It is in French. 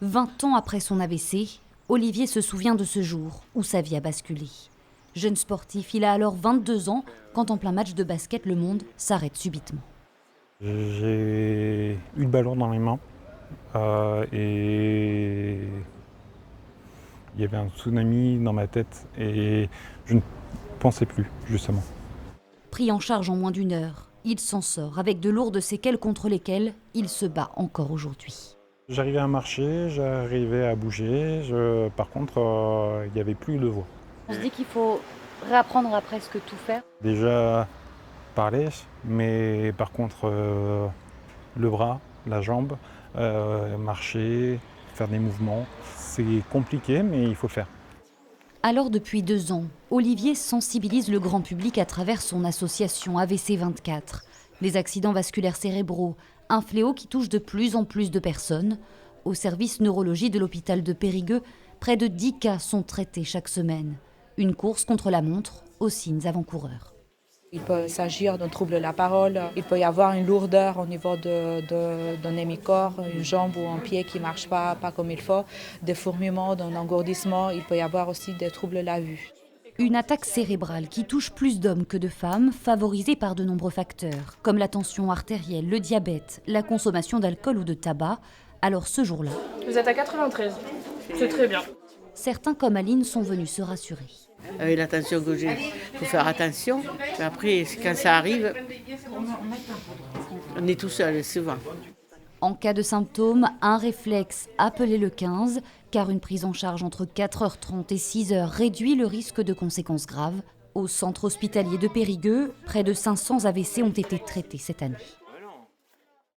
20 ans après son AVC, Olivier se souvient de ce jour où sa vie a basculé. Jeune sportif, il a alors 22 ans quand en plein match de basket, le monde s'arrête subitement. J'ai eu le ballon dans les mains et il y avait un tsunami dans ma tête et je ne pensais plus, justement. Pris en charge en moins d'1 heure, il s'en sort avec de lourdes séquelles contre lesquelles il se bat encore aujourd'hui. J'arrivais à marcher, j'arrivais à bouger, par contre, il n'y avait plus de voix. On se dit qu'il faut réapprendre à presque tout faire. Déjà parler, mais par contre, le bras, la jambe, marcher, faire des mouvements, c'est compliqué, mais il faut le faire. Alors depuis 2 ans, Olivier sensibilise le grand public à travers son association AVC 24. Les accidents vasculaires cérébraux, un fléau qui touche de plus en plus de personnes. Au service neurologie de l'hôpital de Périgueux, près de 10 cas sont traités chaque semaine. Une course contre la montre aux signes avant-coureurs. Il peut s'agir d'un trouble de la parole, il peut y avoir une lourdeur au niveau d'un hémicorps, une jambe ou un pied qui ne marche pas comme il faut, des fourmillements, d'un engourdissement, il peut y avoir aussi des troubles de la vue. Une attaque cérébrale qui touche plus d'hommes que de femmes, favorisée par de nombreux facteurs, comme la tension artérielle, le diabète, la consommation d'alcool ou de tabac. Alors ce jour-là, vous êtes à 93, c'est très bien. Certains comme Aline sont venus se rassurer. Avec la tension que j'ai, il faut faire attention. Mais après, quand ça arrive, on est tout seul souvent. En cas de symptômes, un réflexe, appelez le 15, car une prise en charge entre 4h30 et 6h réduit le risque de conséquences graves. Au centre hospitalier de Périgueux, près de 500 AVC ont été traités cette année.